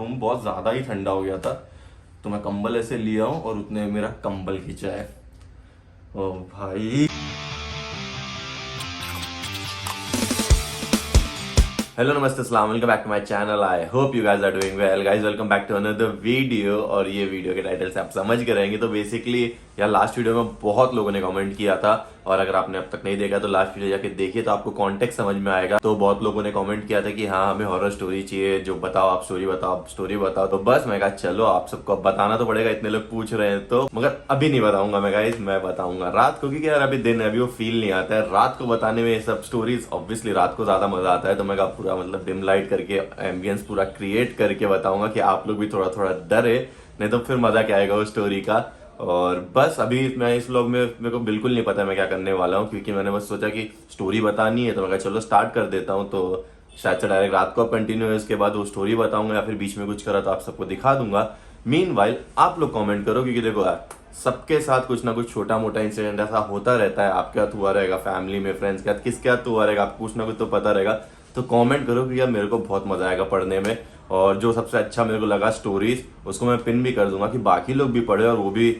Room बहुत ज़्यादा ही ठंडा हो गया था, तो मैं कंबल ऐसे लिया हूँ और उतने में मेरा कंबल खींचा है। ओ भाई, हेलो नमस्ते अस्सलाम, welcome back to my channel. I hope you guys are doing well. Guys welcome back to another video. और ये वीडियो के टाइटल से आप समझ के रहेंगे तो बेसिकली यार लास्ट वीडियो में बहुत लोगों ने कमेंट किया था, और अगर आपने अब तक नहीं देखा तो लास्ट वीडियो जाके देखिए तो आपको कॉन्टेक्स्ट समझ में आएगा। तो बहुत लोगों ने कमेंट किया था कि हाँ हमें हॉरर स्टोरी चाहिए, जो बताओ आप स्टोरी बताओ, आप स्टोरी बताओ। तो बस मैं कहा चलो आप सबको अब बताना तो पड़ेगा, इतने लोग पूछ रहे हैं तो, मगर अभी नहीं बताऊंगा मैं गाइस, मैं बताऊंगा रात को, क्योंकि यार अभी दिन है, अभी वो फील नहीं आता है रात को बताने में ये सब स्टोरीज। ऑब्वियसली रात को ज्यादा मजा आता है, तो मैं कहा पूरा मतलब डिम लाइट करके एम्बियंस पूरा क्रिएट करके बताऊंगा कि आप लोग भी थोड़ा थोड़ा डरे, नहीं तो फिर मजा क्या आएगा वो स्टोरी का। और बस अभी मैं इस व्लॉग में मेरे को बिल्कुल नहीं पता मैं क्या करने वाला हूँ, क्योंकि मैंने बस सोचा कि स्टोरी बतानी है तो मैं कहा चलो स्टार्ट कर देता हूँ। तो शायद से डायरेक्ट रात को कंटिन्यू है, इसके बाद वो स्टोरी बताऊंगा या फिर बीच में कुछ करा तो आप सबको दिखा दूंगा। मीनवाइल आप लोग कमेंट करो, क्योंकि देखो यार सबके साथ कुछ ना कुछ छोटा मोटा इंसिडेंट ऐसा होता रहता है। आपके साथ हुआ रहेगा, फैमिली में, फ्रेंड्स के साथ, किसके साथ हुआ रहेगा, आपको कुछ ना कुछ तो पता रहेगा। तो कमेंट करो कि यार मेरे को बहुत मजा आएगा पढ़ने में, और जो सबसे अच्छा मेरे को लगा स्टोरीज उसको मैं पिन भी कर दूंगा कि बाकी लोग भी पढ़े और वो भी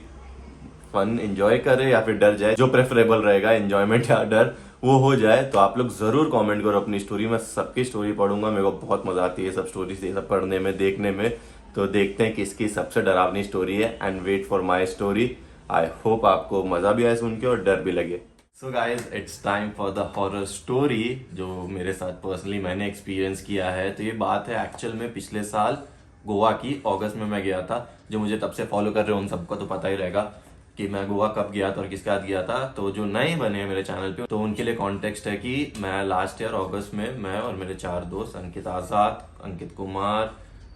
फन एंजॉय करे या फिर डर जाए, जो प्रेफरेबल रहेगा, एंजॉयमेंट या डर वो हो जाए। तो आप लोग जरूर कमेंट करो अपनी स्टोरी, मैं सबकी स्टोरी पढ़ूंगा। मेरे को बहुत मजा आती है सब स्टोरीज ये सब पढ़ने में, देखने में। तो देखते हैं किसकी सबसे डरावनी स्टोरी है, and wait for my story. I hope आपको मजा भी आए सुन के और डर भी लगे। So guys it's time for the horror story, जो मेरे साथ पर्सनली मैंने एक्सपीरियंस किया है। तो ये बात है एक्चुअल में पिछले साल गोवा की, अगस्त में मैं गया था। जो मुझे तब से फॉलो कर रहे हो उन सबको तो पता ही रहेगा कि मैं गोवा कब गया था और किसके साथ गया था। तो जो नए बने हैं मेरे चैनल पे तो उनके लिए कॉन्टेक्स्ट है कि मैं लास्ट ईयर अगस्त में मैं और मेरे 4 दोस्त अंकित आजाद, अंकित कुमार,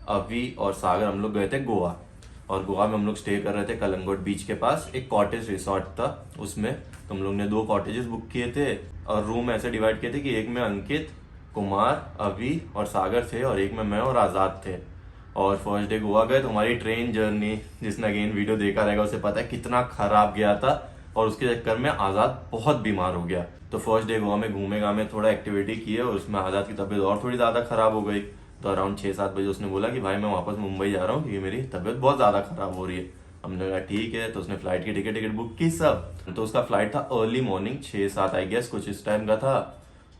अभी और सागर, हम लोग गए थे गोवा। और गोवा में हम लोग स्टे कर रहे थे कलंगुट बीच के पास, एक कॉटेज रिसोर्ट था उसमें। तो हम लोग ने 2 कॉटेजेस बुक किए थे और रूम ऐसे डिवाइड किए थे कि एक में अंकित, कुमार, अभी और सागर थे, और एक में मैं और आजाद थे। और फर्स्ट डे गोवा गए तो हमारी ट्रेन जर्नी, जिसने अगेन वीडियो देखा रहेगा उसे पता है कितना खराब गया था, और उसके चक्कर में आजाद बहुत बीमार हो गया। तो फर्स्ट डे गोवा में घूमे घामे थोड़ा एक्टिविटी किए, और उसमें आजाद की तबीयत और थोड़ी ज्यादा खराब हो गई। तो अराउंड 6-7 बजे उसने बोला कि भाई मैं वापस मुंबई जा रहा हूँ क्योंकि मेरी तबीयत बहुत ज्यादा खराब हो रही है। हमने कहा ठीक है, तो उसने फ्लाइट की टिकट बुक की सब। तो उसका फ्लाइट था अर्ली मॉर्निंग 6-7 आई गेस कुछ इस टाइम का था।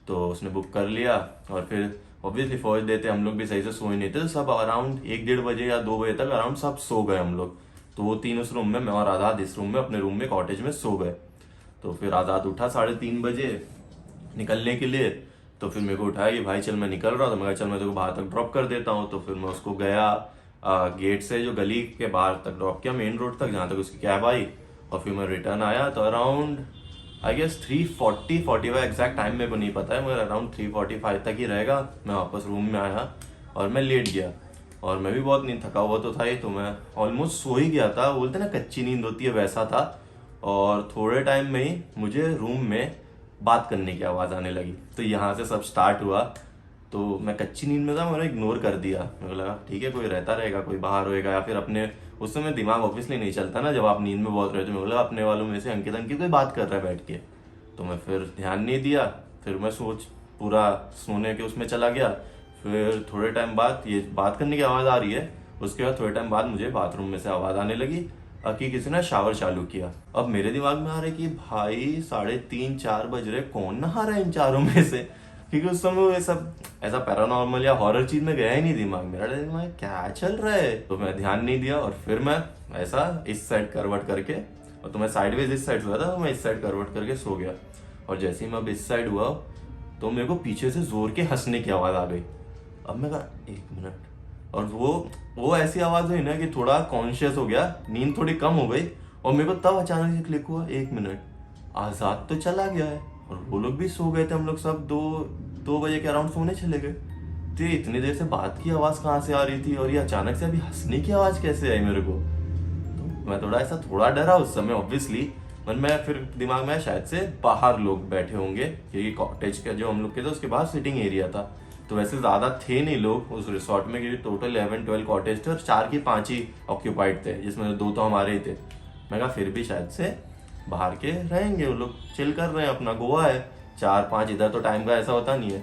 तो उसने बुक कर लिया, और फिर ऑब्वियसली फर्स्ट डे थे, हम लोग भी सही से सोए नहीं थे, तो सब अराउंड 1-1:30 या 2 बजे तक अराउंड सब सो गए हम लोग। तो वो 3 उस रूम में, मैं और आजाद इस रूम में अपने रूम में कॉटेज में सो गए। तो फिर आजाद उठा 3:30 बजे निकलने के लिए। तो फिर मेरे को उठाया कि भाई चल मैं निकल रहा हूँ, तो मैं कहा चल मैं तेरे को बाहर तक ड्रॉप कर देता हूँ। तो फिर मैं उसको गया गेट से जो गली के बाहर तक ड्रॉप किया, मेन रोड तक जहाँ तक उसकी कैब आई। और फिर मैं रिटर्न आया तो around I guess 3:40-45 exact time मेरे को नहीं पता है, मगर अराउंड 3:45 तक ही रहेगा। मैं वापस रूम में आया और मैं लेट गया, और मैं भी बहुत नींद थका हुआ तो था ही, तो मैं ऑलमोस्ट सो ही गया था, बोलते ना कच्ची नींद होती है वैसा था। और थोड़े टाइम में ही मुझे रूम में बात करने की आवाज़ आने लगी। तो यहाँ से सब स्टार्ट हुआ। तो मैं कच्ची नींद में था, मैंने इग्नोर कर दिया। मेरे को लगा ठीक है कोई रहता रहेगा, कोई बाहर होएगा, या फिर अपने, उस समय दिमाग ऑब्वियसली नहीं चलता ना जब आप नींद में बहुत रहे। तो मेरे को लगा अपने वालों में से अंकित अंकित कोई बात कर रहा है बैठ के। तो मैं फिर ध्यान नहीं दिया, फिर मैं पूरा सोने के उसमें चला गया। फिर थोड़े टाइम बाद ये बात करने की आवाज़ आ रही है, उसके बाद थोड़े टाइम बाद मुझे बाथरूम में से आवाज़ आने लगी कि किसी ने शावर चालू किया। अब मेरे दिमाग में आ रहा है कि भाई 3:30-4 बज रहे, कौन नहा रहा है इन चारों में से, क्योंकि उस समय ये सब ऐसा पैरानॉर्मल या हॉरर चीज में गया ही नहीं दिमाग मेरा। दिमाग क्या चल रहा है, तो मैं ध्यान नहीं दिया। और फिर मैं ऐसा इस साइड करवट करके, और तो मैं साइडवेज इस साइड हुआ था, तो मैं इस साइड करवट करके सो गया। और जैसे ही मैं अब इस साइड हुआ तो मेरे को पीछे से जोर के हंसने की आवाज आ गई। अब मैं कहा 1 मिनट, और वो ऐसी आवाज हुई ना कि थोड़ा कॉन्शियस हो गया, नींद थोड़ी कम हो गई। और मेरे को तब अचानक से क्लिक हुआ 1 मिनट, आजाद तो चला गया है और वो लोग भी सो गए थे, हम लोग सब 2 बजे के अराउंड सोने चले गए। तो इतनी देर से बात की आवाज कहाँ से आ रही थी, और ये अचानक से अभी हंसने की आवाज कैसे आई मेरे को। तो मैं थोड़ा डरा उस समय ऑब्वियसली। मन में फिर दिमाग में शायद से बाहर लोग बैठे होंगे, क्योंकि कॉटेज का जो हम लोग के थे उसके बाहर सिटिंग एरिया था। तो वैसे ज्यादा थे नहीं लोग उस रिसोर्ट में, क्योंकि टोटल 11-12 कॉटेज थे और 4 की 5 ही ऑक्यूपाइड थे, जिसमें 2 तो हमारे ही थे। मैं कहा फिर भी शायद से बाहर के रहेंगे, वो लोग चिल कर रहे हैं, अपना गोवा है, 4-5 इधर तो टाइम का ऐसा होता नहीं है।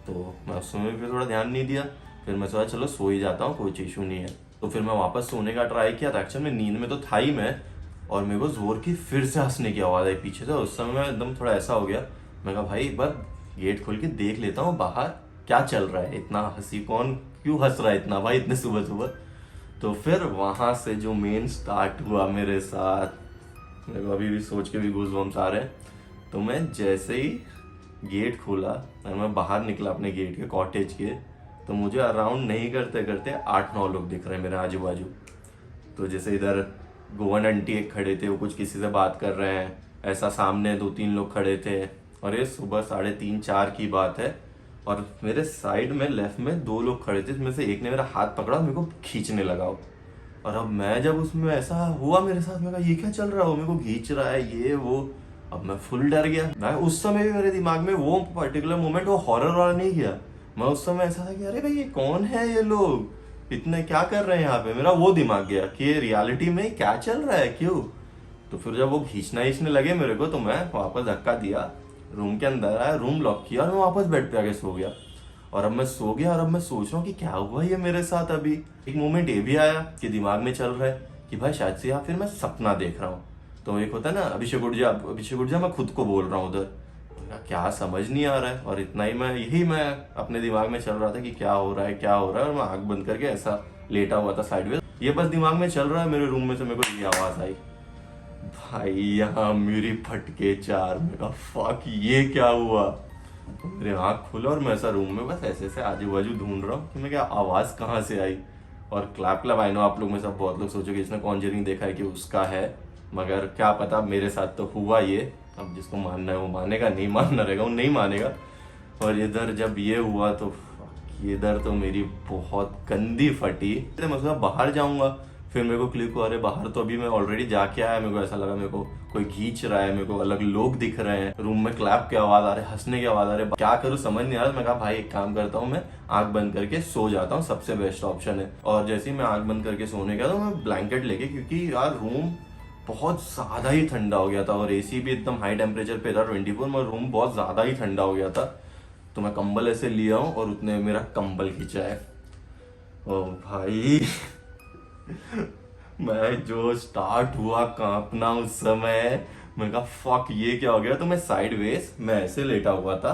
तो मैं उस समय भी थोड़ा ध्यान नहीं दिया। फिर मैं सोचा चलो सो ही जाता हूँ, कोई इशू नहीं है। तो फिर मैं वापस सोने का ट्राई किया था। एक्चुअली में नींद में तो था ही मैं, और मेरे को जोर की फिर से हंसने की आवाज़ आई पीछे से। उस समय मैं एकदम थोड़ा ऐसा हो गया, मैं कहा भाई एक बार गेट खोल के देख लेता हूँ बाहर क्या चल रहा है, इतना हंसी कौन क्यों हंस रहा है इतना भाई इतने सुबह सुबह। तो फिर वहाँ से जो मेन स्टार्ट हुआ मेरे साथ, मेरे को अभी भी सोच के भी गूज़बम्स आ रहे हैं। तो मैं जैसे ही गेट खोला और मैं बाहर निकला अपने गेट के कॉटेज के, तो मुझे अराउंड नहीं करते करते 8-9 लोग दिख रहे हैं मेरे आजू बाजू। तो जैसे इधर गोवन आंटी एक खड़े थे, वो कुछ किसी से बात कर रहे हैं, ऐसा सामने 2-3 लोग खड़े थे। और ये सुबह 3:30-4 की बात है, और मेरे साइड में लेफ्ट में 2 लोग खड़े थे, जिसमें से एक ने मेरा हाथ पकड़ा और मेरे को खींचने लगा। और अब मैं जब उसमें ऐसा हुआ मेरे साथ, मैं कहा ये क्या चल रहा है, वो मेरे को खींच रहा है ये वो। अब मैं फुल डर गया। मैं उस समय भी मेरे दिमाग में वो पर्टिकुलर मोमेंट वो हॉरर वाला नहीं किया। मैं उस समय ऐसा था कि अरे भाई ये कौन है, ये लोग इतने क्या कर रहे हैं यहाँ पे। मेरा वो दिमाग गया कि रियलिटी में क्या चल रहा है क्यों। तो फिर जब वो खींचने लगे मेरे को, तो मैं वापस धक्का दिया, रूम के अंदर आया, रूम लॉक किया और मैं वापस बेड पे आके सो गया। और अब मैं सो गया और अब मैं सोच रहा हूँ कि क्या हुआ ये मेरे साथ। अभी एक मोमेंट ये भी आया कि दिमाग में चल रहा है कि भाई शायद से या फिर मैं सपना देख रहा हूँ। तो एक होता है ना अभिषेक उठ जा, मैं खुद को बोल रहा हूँ उधर, क्या समझ नहीं आ रहा है। और इतना ही मैं अपने दिमाग में चल रहा था कि क्या हो रहा है क्या हो रहा है। और मैं आंख बंद करके ऐसा लेटा हुआ था साइडवेज, ये बस दिमाग में चल रहा है। मेरे रूम में से मेरे को ये आवाज आई, भाई यहाँ मेरी फटके 4। मेरा फक ये क्या हुआ। तो मेरे आँख खुला और मैं ऐसा रूम में बस ऐसे ऐसे आजू बाजू ढूंढ रहा हूँ कि मैं क्या आवाज़ कहाँ से आई। और क्लैप आई नो आप लोग में सब बहुत लोग सोचोगे जिसने कॉन्जरिंग देखा है कि उसका है, मगर क्या पता मेरे साथ तो हुआ ये। अब जिसको मानना है वो मानेगा, नहीं मानना रहेगा वो नहीं मानेगा। और इधर जब ये हुआ तो इधर तो मेरी बहुत गंदी फटी। मैं सोचा बाहर जाऊंगा, फिर मेरे को क्लिक हुआ अरे बाहर तो अभी मैं ऑलरेडी जाके आया। मेरे को ऐसा लगा मेरे को कोई खींच रहा है, मेरे को अलग लोग दिख रहे हैं, रूम में क्लैप की आवाज आ रही है, हंसने की आवाज आ रही है, क्या करूँ समझ नहीं आ रहा। मैं कहा भाई एक काम करता हूँ, मैं आंख बंद करके सो जाता हूँ, सबसे बेस्ट ऑप्शन है। और जैसे ही मैं आंख बंद करके सोने गया तो मैं ब्लैंकेट लेके, क्योंकि यार रूम बहुत ज्यादा ही ठंडा हो गया था और एसी भी एकदम हाई टेम्परेचर पे था 24 में, रूम बहुत ज्यादा ही ठंडा हो गया था। तो मैं कंबल ऐसे लिया हूँ और उतने मेरा कंबल खींचा है। ओ भाई मैं जो स्टार्ट हुआ कांपना उस समय, मैं कहा फक ये क्या हो गया। तो मैं साइडवेज मैं ऐसे लेटा हुआ था,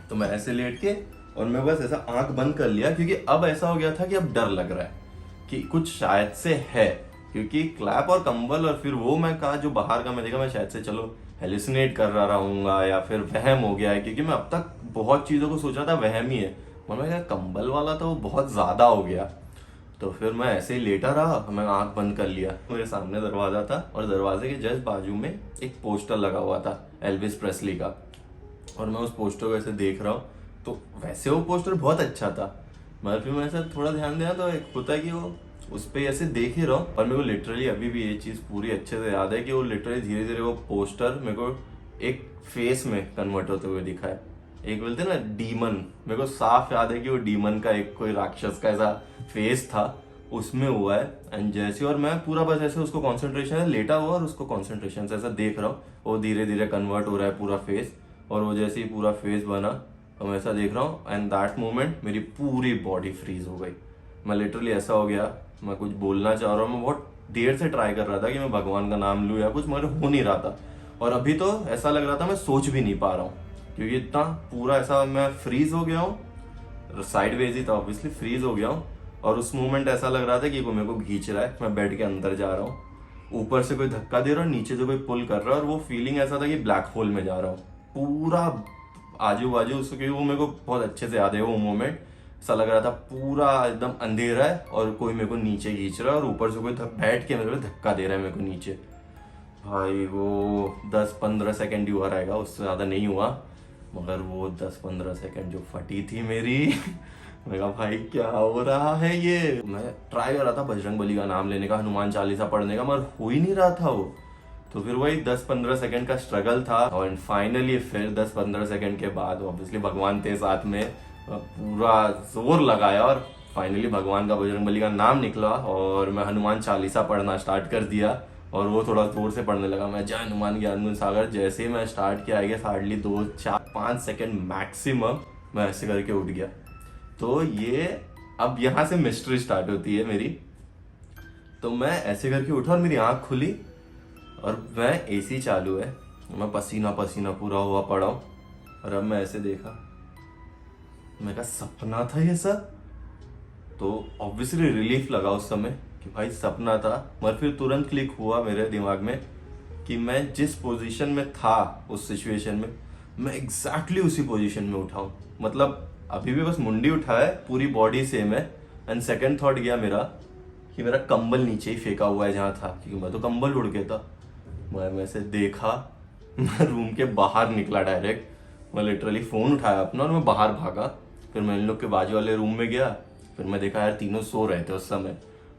तो मैं ऐसे लेट के और मैं बस ऐसा आंख बंद कर लिया, क्योंकि अब ऐसा हो गया था कि अब डर लग रहा है कि कुछ शायद से है। क्योंकि क्लैप और कंबल और फिर वो मैं कहा जो बाहर का मैं देखा, मैं शायद से चलो हेलुसिनेट कर रहा रहूंगा या फिर वहम हो गया है, क्योंकि मैं अब तक बहुत चीज़ों को सोचा था वहम ही है। मैंने कहा कंबल वाला तो बहुत ज़्यादा हो गया। तो फिर मैं ऐसे ही लेटा रहा, मैं आंख बंद कर लिया। मेरे सामने दरवाजा था और दरवाजे के जस्ट बाजू में एक पोस्टर लगा हुआ था एल्विस प्रेस्ली का, और मैं उस पोस्टर को ऐसे देख रहा हूँ। तो वैसे वो पोस्टर बहुत अच्छा था, मगर फिर मैं ऐसा थोड़ा ध्यान दिया तो एक होता है कि वो उस पर ऐसे देख ही रहा हूँ। और मेरे को लिटरली अभी भी ये चीज़ पूरी अच्छे से याद है कि वो लिटरली धीरे धीरे वो पोस्टर मेरे को एक फेस में कन्वर्ट होते हुए दिखा है। एक बोलते ना डीमन, मेरे को साफ याद है कि वो डीमन का एक कोई राक्षस का ऐसा फेस था, उसमें हुआ है। एंड जैसे और मैं पूरा बस ऐसे उसको कॉन्सेंट्रेशन है लेटा हुआ और उसको कॉन्सेंट्रेशन से ऐसा देख रहा हूँ, वो धीरे धीरे कन्वर्ट हो रहा है पूरा फेस। और वो जैसे ही पूरा फेस बना तो मैं ऐसा देख रहा हूँ, एंड दैट मोमेंट मेरी पूरी बॉडी फ्रीज हो गई। मैं लिटरली ऐसा हो गया, मैं कुछ बोलना चाह रहा हूँ, मैं बहुत देर से ट्राई कर रहा था कि मैं भगवान का नाम लूँ या कुछ, मगर हो नहीं रहा था। और अभी तो ऐसा लग रहा था मैं सोच भी नहीं पा रहा हूँ, क्योंकि इतना पूरा ऐसा मैं फ्रीज हो गया हूँ, साइड वेज ही था ऑब्वियसली, फ्रीज हो गया हूँ। और उस मोमेंट ऐसा लग रहा था कि वो मेरे को खींच रहा है, मैं बेड के अंदर जा रहा हूँ, ऊपर से कोई धक्का दे रहा है, नीचे से कोई पुल कर रहा है। और वो फीलिंग ऐसा था कि ब्लैक होल में जा रहा हूँ, पूरा आजू बाजू उसके, वो मेरे को बहुत अच्छे से याद है वो मोमेंट। ऐसा लग रहा था पूरा एकदम अंधेरा है और कोई मेरे को नीचे खींच रहा है, और ऊपर से कोई बैठ के मेरे को धक्का दे रहा है मेरे को नीचे। भाई वो 10-15 सेकेंड ही हुआ रहेगा, उससे ज़्यादा नहीं हुआ, मगर वो 10-15 सेकेंड जो फटी थी मेरी मैं कहा भाई क्या हो रहा है ये। मैं ट्राई कर रहा था बजरंग बली का नाम लेने का, हनुमान चालीसा पढ़ने का, मगर हो ही नहीं रहा था वो। तो फिर वही 10-15 सेकंड का स्ट्रगल था, और फाइनली फिर 10-15 सेकंड के बाद ऑब्वियसली भगवान थे साथ में, पूरा जोर लगाया और फाइनली भगवान का बजरंगबली का नाम निकला और मैं हनुमान चालीसा पढ़ना स्टार्ट कर दिया। और वो थोड़ा जोर से पढ़ने लगा, मैं जय हनुमान ज्ञान गुण सागर। जैसे ही मैं स्टार्ट किया आएगा हार्डली 2-4-5 सेकेंड मैक्सिमम मैं ऐसे करके उठ गया। तो ये अब यहाँ से मिस्ट्री स्टार्ट होती है मेरी। तो मैं ऐसे करके उठा और मेरी आंख खुली और मैं एसी चालू है, मैं पसीना पसीना पूरा हुआ पड़ा हूँ। और अब मैं ऐसे देखा, मैं कहा सपना था ये सब। तो ऑब्वियसली रिलीफ लगा उस समय कि भाई सपना था, मगर फिर तुरंत क्लिक हुआ मेरे दिमाग में कि मैं जिस पोजीशन में था उस सिचुएशन में, मैं एग्जैक्टली उसी पोजीशन में उठाऊं। मतलब अभी भी बस मुंडी उठा है, पूरी बॉडी सेम है। एंड सेकंड थॉट गया मेरा कि मेरा कंबल नीचे ही फेंका हुआ है जहाँ था, क्योंकि मैं तो कंबल उड़ गया था। मैं ऐसे देखा, मैं रूम के बाहर निकला डायरेक्ट। मैं लिटरली फ़ोन उठाया अपना और मैं बाहर भागा। फिर मैं इन लोग के बाजू वाले रूम में गया। फिर मैं देखा यार तीनों सो रहे थे उस समय।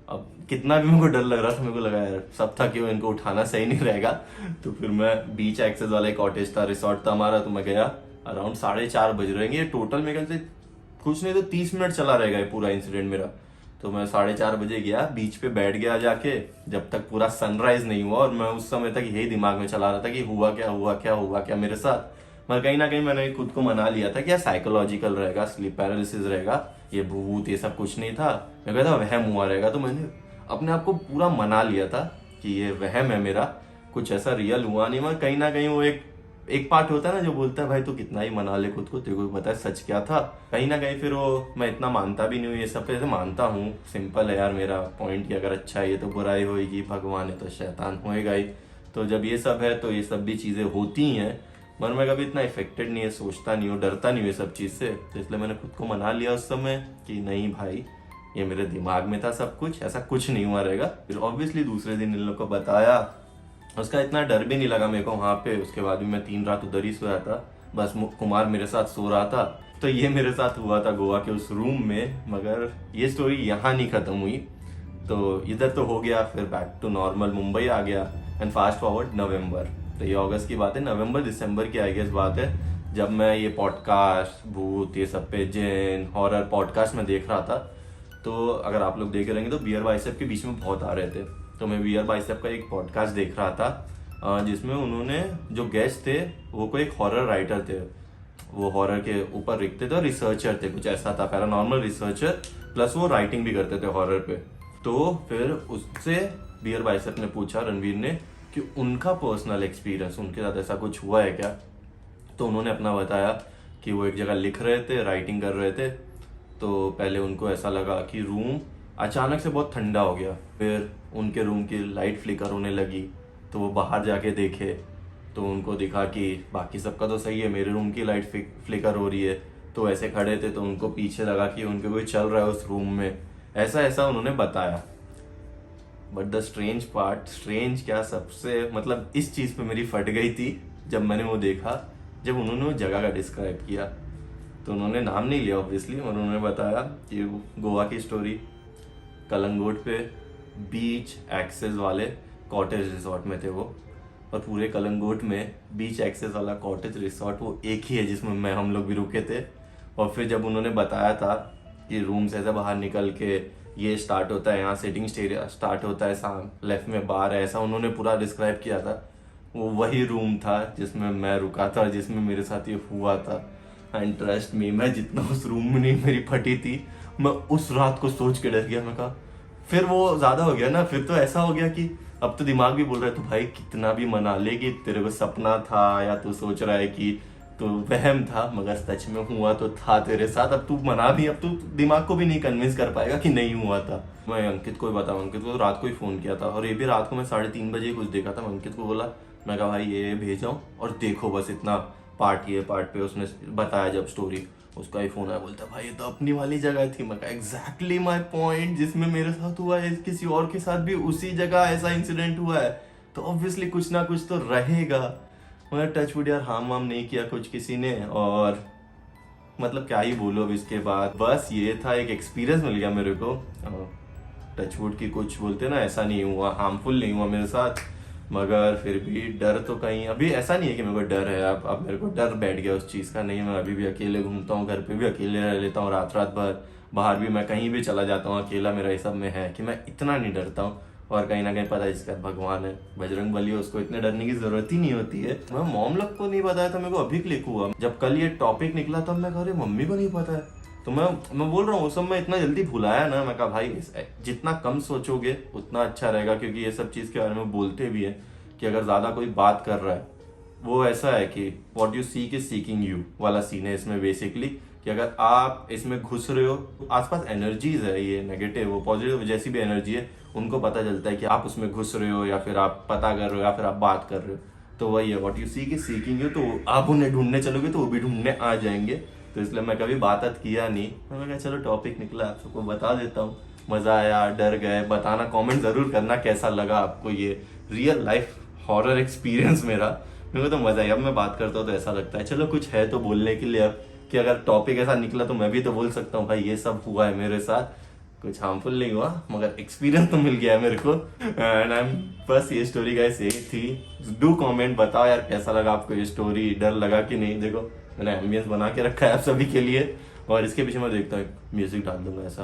अब कितना भी मेरे को डर लग रहा था, मेरे को लगा यार सब था कि इनको उठाना सही नहीं रहेगा। तो फिर मैं बीच एक्सेस वाला एक कॉटेज था, रिसोर्ट था हमारा, तो मैं गया। अराउंड 4:30 बज रहेंगे। ये टोटल मेरे ख्याल से कुछ नहीं तो 30 मिनट चला रहेगा ये पूरा इंसिडेंट मेरा। तो मैं 4:30 बजे गया, बीच पे बैठ गया जाके, जब तक पूरा सनराइज नहीं हुआ। और मैं उस समय तक यही दिमाग में चला रहा था कि हुआ क्या हुआ क्या हुआ क्या मेरे साथ। मगर कहीं ना कहीं मैंने खुद को मना लिया था कि यार साइकोलॉजिकल रहेगा, स्लीप पैरालिसिस रहेगा, ये भूत ये सब कुछ नहीं था। मैं कहता वहम हुआ रहेगा। तो मैंने अपने आप को पूरा मना लिया था कि ये वहम है मेरा, कुछ ऐसा रियल हुआ नहीं। मगर कहीं ना कहीं वो एक पार्ट होता है ना जो बोलता है भाई तू कितना ही मना ले खुद को, तेरे को पता है सच क्या था। कहीं ना कहीं फिर वो मैं इतना मानता भी नहीं हूँ ये सब, ऐसे मानता हूँ सिंपल है यार मेरा पॉइंट कि अगर अच्छा है ये तो बुराई होगी, भगवान है तो शैतान होएगा ही। तो जब ये सब है तो ये सब भी चीज़ें होती हैं। मगर मैं कभी इतना इफेक्टेड नहीं है, सोचता नहीं हूँ, डरता नहीं हूँ ये सब चीज़ से। तो इसलिए मैंने खुद को मना लिया उस समय कि नहीं भाई ये मेरे दिमाग में था सब कुछ, ऐसा कुछ नहीं हुआ रहेगा। फिर ऑब्वियसली दूसरे दिन इन लोग को बताया, उसका इतना डर भी नहीं लगा मेरे को वहाँ पे। उसके बाद भी मैं 3 रात उधर ही सोया था, बस कुमार मेरे साथ सो रहा था। तो ये मेरे साथ हुआ था गोवा के उस रूम में। मगर ये स्टोरी यहाँ नहीं खत्म हुई। तो इधर तो हो गया, फिर बैक टू नॉर्मल मुंबई आ गया। एंड फास्ट फॉरवर्ड नवंबर, तो ये अगस्त की बात है, नवंबर दिसंबर की आई गेस बात है, जब मैं ये पॉडकास्ट भूत ये सब पे जैन हॉरर पॉडकास्ट में देख रहा था। तो अगर आप लोग देख रहेंगे तो बियर बाइसेप के बीच में बहुत आ रहे थे। तो मैं बियर बाइसेप का एक पॉडकास्ट देख रहा था जिसमें उन्होंने जो गेस्ट थे वो कोई एक हॉरर राइटर थे, वो हॉरर के ऊपर लिखते थे और रिसर्चर थे, कुछ ऐसा था, पैरानॉर्मल रिसर्चर प्लस वो राइटिंग भी करते थे हॉरर पे। तो फिर उससे बियर बाइसेप ने पूछा, रणवीर ने, कि उनका पर्सनल एक्सपीरियंस उनके साथ ऐसा कुछ हुआ है क्या। तो उन्होंने अपना बताया कि वो एक जगह लिख रहे थे, राइटिंग कर रहे थे। तो पहले उनको ऐसा लगा कि रूम अचानक से बहुत ठंडा हो गया। फिर उनके रूम की लाइट फ्लिकर होने लगी। तो वो बाहर जाके देखे तो उनको दिखा कि बाकी सबका तो सही है, मेरे रूम की लाइट फ्लिकर हो रही है। तो ऐसे खड़े थे तो उनको पीछे लगा कि उनके कोई चल रहा है उस रूम में, ऐसा ऐसा उन्होंने बताया। But the strange part, strange क्या, सबसे मतलब इस चीज़ पे मेरी फट गई थी जब मैंने वो देखा, जब उन्होंने वो जगह का डिस्क्राइब किया। तो उन्होंने नाम नहीं लिया ऑब्वियसली, और उन्होंने बताया कि गोवा की स्टोरी, कलंगोट पे बीच एक्सेस वाले कॉटेज रिसोर्ट में थे वो। और पूरे कलंगोट में बीच एक्सेस वाला कॉटेज रिसोर्ट वो एक ही है जिसमें हम लोग भी रुके थे। और फिर जब उन्होंने बताया था कि रूम से ऐसे बाहर निकल के ये स्टार्ट होता है, यहाँ सिटिंग एरिया स्टार्ट होता है, सामने लेफ्ट में बार है, ऐसा उन्होंने पूरा डिस्क्राइब किया था। वो वही रूम था जिसमें मैं रुका था, जिसमें मेरे साथ ये हुआ था। एंड ट्रस्ट मी, मैं जितना उस रूम में नहीं मेरी फटी थी, मैं उस रात को सोच के डर गया। मैं कहा फिर वो ज्यादा हो गया ना, फिर तो ऐसा हो गया कि अब तो दिमाग भी बोल रहा है, तो भाई कितना भी मना ले कि तेरे को सपना था या तू सोच रहा है कि तो वहम था, मगर सच में हुआ तो था तेरे साथ। अब तू मना भी, अब तू दिमाग को भी नहीं कन्विंस कर पाएगा कि नहीं हुआ था। मैं अंकित को बताऊँ, अंकित को तो रात को ही फोन किया था, और ये भी रात को मैं 3:30 बजे कुछ देखा था। मैं अंकित को बोला, मैं कहा भाई ये भेजाऊँ और देखो बस इतना पार्ट, ये पार्ट पे उसने बताया जब स्टोरी, उसका ही फोन आया, बोलता भाई ये तो अपनी वाली जगह थी। मैं कहा एग्जैक्टली माय पॉइंट, जिसमें मेरे साथ हुआ है किसी और के साथ भी उसी जगह ऐसा इंसिडेंट हुआ है, तो ऑब्वियसली कुछ ना कुछ तो रहेगा। मगर टचवुड यार हार्म वाम नहीं किया कुछ किसी ने, और मतलब क्या ही बोलो अब इसके बाद। बस ये था, एक एक्सपीरियंस मिल गया मेरे को। टचवुड की कुछ बोलते ना, ऐसा नहीं हुआ, हार्मफुल नहीं हुआ मेरे साथ। मगर फिर भी डर तो कहीं, अभी ऐसा नहीं है कि मेरे को डर है, अब मेरे को डर बैठ गया उस चीज़ का। नहीं, मैं अभी भी अकेले घूमता हूँ, घर पे भी अकेले रह लेता हूँ रात रात भर, बाहर भी मैं कहीं भी चला जाता हूँ अकेला। मेरा ये सब में है कि मैं इतना नहीं डरता हूँ। और कहीं ना कहीं पता है जिसका भगवान है, बजरंग बली है, उसको इतने डरने की जरूरत ही नहीं होती है। मैं मॉम लोग को नहीं बताया था, मेरे को अभी क्लिक हुआ जब कल ये टॉपिक निकला, तब मैं कह रही मम्मी को नहीं पता है। तो मैं बोल रहा हूँ उस सब में इतना जल्दी भुलाया ना, मैं कहा भाई जितना कम सोचोगे उतना अच्छा रहेगा, क्योंकि ये सब चीज़ के बारे में बोलते भी है कि अगर ज़्यादा कोई बात कर रहा है, वो ऐसा है कि what you seek is seeking you वाला सीन है इसमें बेसिकली, कि अगर आप इसमें घुस रहे हो, आसपास एनर्जीज है, ये नेगेटिव वो पॉजिटिव जैसी भी एनर्जी है, उनको पता चलता है कि आप उसमें घुस रहे हो या फिर आप पता कर रहे हो या फिर आप बात कर रहे हो। तो वही है, what you seek is seeking you. तो आप उन्हें ढूंढने चलोगे तो वो भी ढूंढने आ जाएंगे। तो इसलिए मैं कभी बात किया नहीं, मैंने कहा चलो टॉपिक निकला आप सबको बता देता हूँ। मजा आया, डर गए, बताना, कमेंट जरूर करना कैसा लगा आपको ये रियल लाइफ हॉरर एक्सपीरियंस मेरा। मेरे को तो मजा आया। अब मैं बात करता हूँ तो ऐसा लगता है चलो कुछ है तो बोलने के लिए, अब कि अगर टॉपिक ऐसा निकला तो मैं भी तो बोल सकता हूँ भाई ये सब हुआ है मेरे साथ, कुछ हार्मफुल नहीं हुआ मगर एक्सपीरियंस तो मिल गया है मेरे को। एंड आई एम बस ये स्टोरी गाइस यही थी। डू कमेंट, बताओ यार कैसा लगा आपको ये स्टोरी, डर लगा कि नहीं। देखो मैंने एम्बियंस बना के रखा है आप सभी के लिए, और इसके पीछे मैं देखता हूँ म्यूजिक डाल दूंगा ऐसा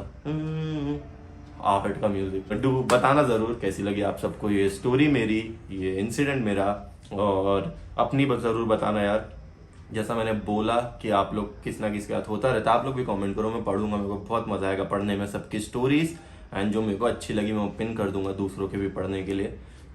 आहट का म्यूजिक। डू बताना जरूर कैसी लगी आप सबको ये स्टोरी मेरी, ये इंसिडेंट मेरा, और अपनी जरूर बताना यार। जैसा मैंने बोला कि आप लोग किस ना किस के साथ होता रहता है, आप लोग भी कमेंट करो, मैं पढ़ूंगा, मेरे को बहुत मजा आएगा पढ़ने में सबकी स्टोरीज। एंड जो मेरे को अच्छी लगी मैं पिन कर दूंगा दूसरों के भी पढ़ने के लिए।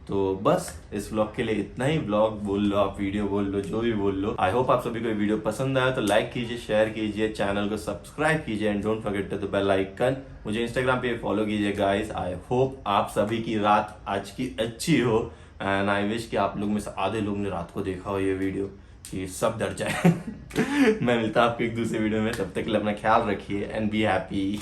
तो बस इस व्लॉग के लिए इतना ही। व्लॉग बोल लो, आप वीडियो बोल लो, जो भी बोल लो। आई होप आप सभी को वीडियो पसंद आया तो लाइक कीजिए, शेयर कीजिए, चैनल को सब्सक्राइब कीजिए and don't forget to the bell icon. मुझे इंस्टाग्राम पे फॉलो कीजिए गाइस। आई होप आप सभी की रात आज की अच्छी हो, एंड आई विश कि आप लोग में से आधे लोग ने रात को देखा हो ये वीडियो, कि सब डर जाए। मैं मिलता हूँ आपको एक दूसरे वीडियो में, तब तक के लिए अपना ख्याल रखिए एंड बी हैप्पी।